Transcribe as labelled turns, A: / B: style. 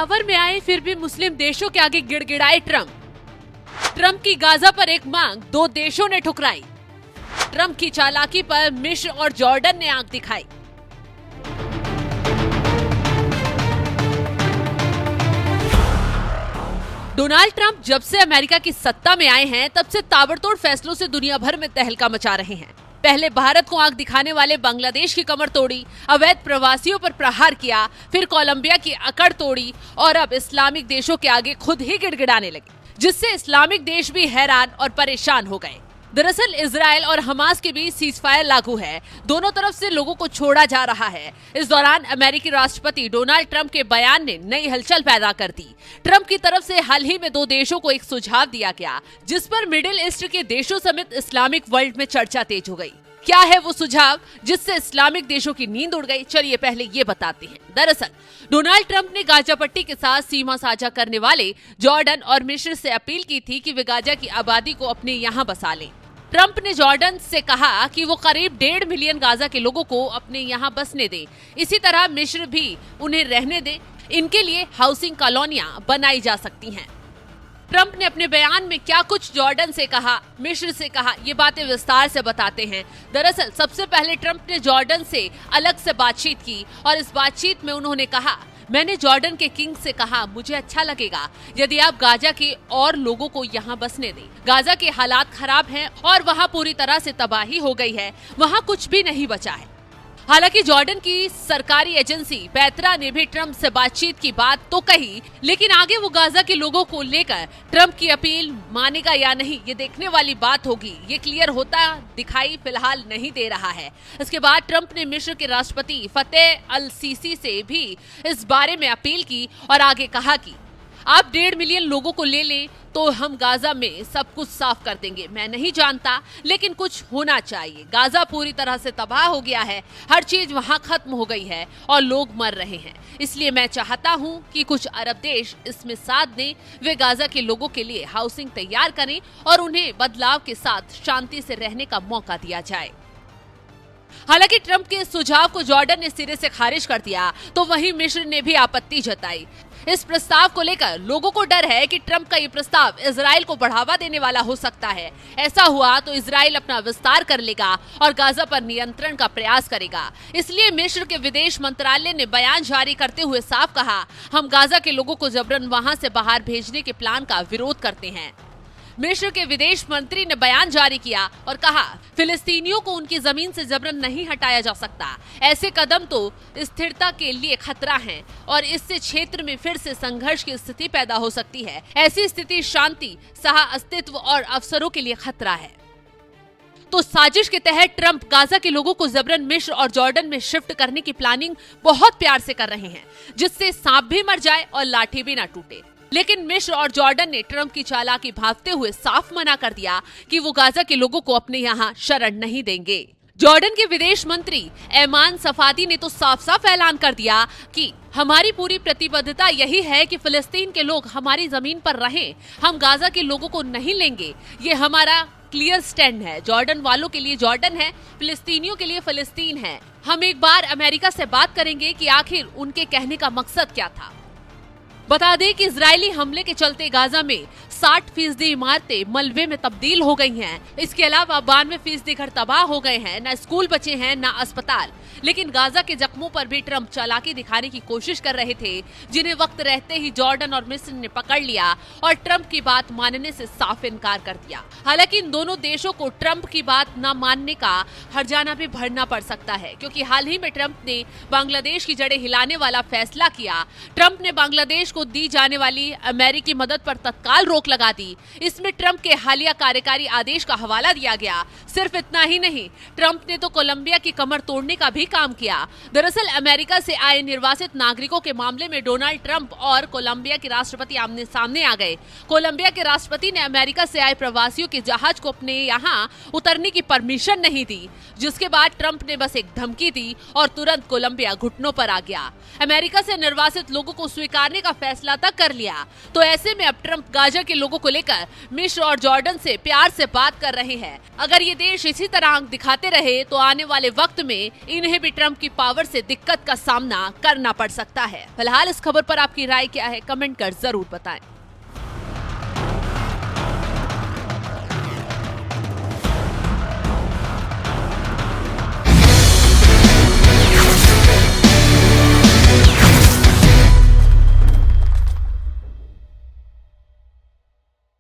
A: Power में आए फिर भी मुस्लिम देशों के आगे गिड़गिड़ाए ट्रंप की गाजा पर एक मांग, दो देशों ने ठुकराई। ट्रंप की चालाकी पर मिस्र और जॉर्डन ने आंख दिखाई। डोनाल्ड ट्रंप जब से अमेरिका की सत्ता में आए हैं तब से ताबड़तोड़ फैसलों से दुनिया भर में तहलका मचा रहे हैं। पहले भारत को आंख दिखाने वाले बांग्लादेश की कमर तोड़ी, अवैध प्रवासियों पर प्रहार किया, फिर कोलंबिया की अकड़ तोड़ी और अब इस्लामिक देशों के आगे खुद ही गिड़गिड़ाने लगे, जिससे इस्लामिक देश भी हैरान और परेशान हो गए। दरअसल इजरायल और हमास के बीच सीजफायर लागू है, दोनों तरफ से लोगों को छोड़ा जा रहा है। इस दौरान अमेरिकी राष्ट्रपति डोनाल्ड ट्रंप के बयान ने नई हलचल पैदा कर दी। ट्रंप की तरफ से हाल ही में दो देशों को एक सुझाव दिया गया, जिस पर मिडिल ईस्ट के देशों समेत इस्लामिक वर्ल्ड में चर्चा तेज हो गई। क्या है वो सुझाव जिससे इस्लामिक देशों की नींद उड़ गई? चलिए पहले ये बताते हैं। दरअसल डोनाल्ड ट्रंप ने गाजा पट्टी के साथ सीमा साझा करने वाले जॉर्डन और मिस्र से अपील की थी कि वे गाजा की आबादी को अपने यहाँ बसा लें। ट्रंप ने जॉर्डन से कहा कि वो करीब 1.5 मिलियन गाजा के लोगों को अपने यहाँ बसने दे। इसी तरह मिस्र भी उन्हें रहने दे। इनके लिए हाउसिंग कॉलोनियां बनाई जा सकती हैं। ट्रंप ने अपने बयान में क्या कुछ जॉर्डन से कहा, मिस्र से कहा, ये बातें विस्तार से बताते हैं। दरअसल सबसे पहले ट्रंप ने जॉर्डन से अलग से बातचीत की और इस बातचीत में उन्होंने कहा, मैंने जॉर्डन के किंग से कहा, मुझे अच्छा लगेगा यदि आप गाजा के और लोगों को यहाँ बसने दें। गाजा के हालात खराब हैं और वहाँ पूरी तरह से तबाही हो गई है, वहाँ कुछ भी नहीं बचा है। हालांकि जॉर्डन की सरकारी एजेंसी पेत्रा ने भी ट्रंप से बातचीत की बात तो कही, लेकिन आगे वो गाजा के लोगों को लेकर ट्रंप की अपील मानेगा या नहीं, ये देखने वाली बात होगी। ये क्लियर होता दिखाई फिलहाल नहीं दे रहा है। इसके बाद ट्रंप ने मिस्र के राष्ट्रपति फतेह अल सीसी से भी इस बारे में अपील की और आगे कहा कि आप 1.5 मिलियन लोगों को ले लें तो हम गाजा में सब कुछ साफ कर देंगे। मैं नहीं जानता, लेकिन कुछ होना चाहिए। गाजा पूरी तरह से तबाह हो गया है, हर चीज वहां खत्म हो गई है और लोग मर रहे हैं। इसलिए मैं चाहता हूं कि कुछ अरब देश इसमें साथ दें, वे गाजा के लोगों के लिए हाउसिंग तैयार करें और उन्हें बदलाव के साथ शांति से रहने का मौका दिया जाए। हालांकि ट्रंप के सुझाव को जॉर्डन ने सिरे से खारिज कर दिया, तो वहीं मिस्र ने भी आपत्ति जताई। इस प्रस्ताव को लेकर लोगों को डर है कि ट्रंप का ये प्रस्ताव इजराइल को बढ़ावा देने वाला हो सकता है। ऐसा हुआ तो इजराइल अपना विस्तार कर लेगा और गाजा पर नियंत्रण का प्रयास करेगा। इसलिए मिस्र के विदेश मंत्रालय ने बयान जारी करते हुए साफ कहा, हम गाजा के लोगों को जबरन वहां से बाहर भेजने के प्लान का विरोध करते हैं। मिस्र के विदेश मंत्री ने बयान जारी किया और कहा, फिलिस्तीनियों को उनकी जमीन से जबरन नहीं हटाया जा सकता। ऐसे कदम तो स्थिरता के लिए खतरा है और इससे क्षेत्र में फिर से संघर्ष की स्थिति पैदा हो सकती है। ऐसी स्थिति शांति, सह अस्तित्व और अवसरों के लिए खतरा है। तो साजिश के तहत ट्रंप गाजा के लोगों को जबरन मिस्र और जॉर्डन में शिफ्ट करने की प्लानिंग बहुत प्यार से कर रहे हैं, जिससे सांप भी मर जाए और लाठी भी ना टूटे। लेकिन मिस्र और जॉर्डन ने ट्रंप की चालाकी भांपते हुए साफ मना कर दिया कि वो गाजा के लोगों को अपने यहाँ शरण नहीं देंगे। जॉर्डन के विदेश मंत्री ऐमान सफादी ने तो साफ साफ ऐलान कर दिया कि हमारी पूरी प्रतिबद्धता यही है कि फिलिस्तीन के लोग हमारी जमीन पर रहें, हम गाजा के लोगों को नहीं लेंगे। ये हमारा क्लियर स्टैंड है। जॉर्डन वालों के लिए जॉर्डन है, फिलिस्तीनियों के लिए फिलिस्तीन है। हम एक बार अमेरिका से बात करेंगे कि आखिर उनके कहने का मकसद क्या था। बता दें कि इजरायली हमले के चलते गाजा में 60% इमारतें मलबे में तब्दील हो गई हैं। इसके अलावा 92% घर तबाह हो गए हैं, न स्कूल बचे हैं न अस्पताल। लेकिन गाजा के जख्मों पर भी ट्रंप चालाकी दिखाने की कोशिश कर रहे थे, जिन्हें वक्त रहते ही जॉर्डन और मिस्र ने पकड़ लिया और ट्रंप की बात मानने से साफ इनकार कर दिया। हालांकि इन दोनों देशों को ट्रंप की बात न मानने का हर्जाना भी भरना पड़ सकता है, क्योंकि हाल ही में ट्रंप ने बांग्लादेश की जड़ें हिलाने वाला फैसला किया। ट्रंप ने बांग्लादेश को दी जाने वाली अमेरिकी मदद पर तत्काल रोक लगा दी। इसमें ट्रंप के हालिया कार्यकारी आदेश का हवाला दिया गया। सिर्फ इतना ही नहीं, ट्रंप ने तो कोलंबिया की कमर तोड़ने का भी काम किया। दरअसल अमेरिका से आए निर्वासित नागरिकों के मामले में डोनाल्ड ट्रंप और कोलंबिया के राष्ट्रपति आमने सामने आ गए। कोलंबिया के राष्ट्रपति ने अमेरिका से आए प्रवासियों के जहाज को अपने यहाँ उतरने की परमिशन नहीं दी, जिसके बाद ट्रंप ने बस एक धमकी दी और तुरंत कोलंबिया घुटनों पर आ गया। अमेरिका से निर्वासित लोगों को स्वीकारने का फैसला तक कर लिया। तो ऐसे में अब ट्रंप गाजा के लोगों को लेकर मिस्र और जॉर्डन से प्यार से बात कर रहे हैं। अगर ये देश इसी तरह आंख दिखाते रहे तो आने वाले वक्त में इन्हें भी ट्रंप की पावर से दिक्कत का सामना करना पड़ सकता है। फिलहाल इस खबर पर आपकी राय क्या है, कमेंट कर जरूर बताएं।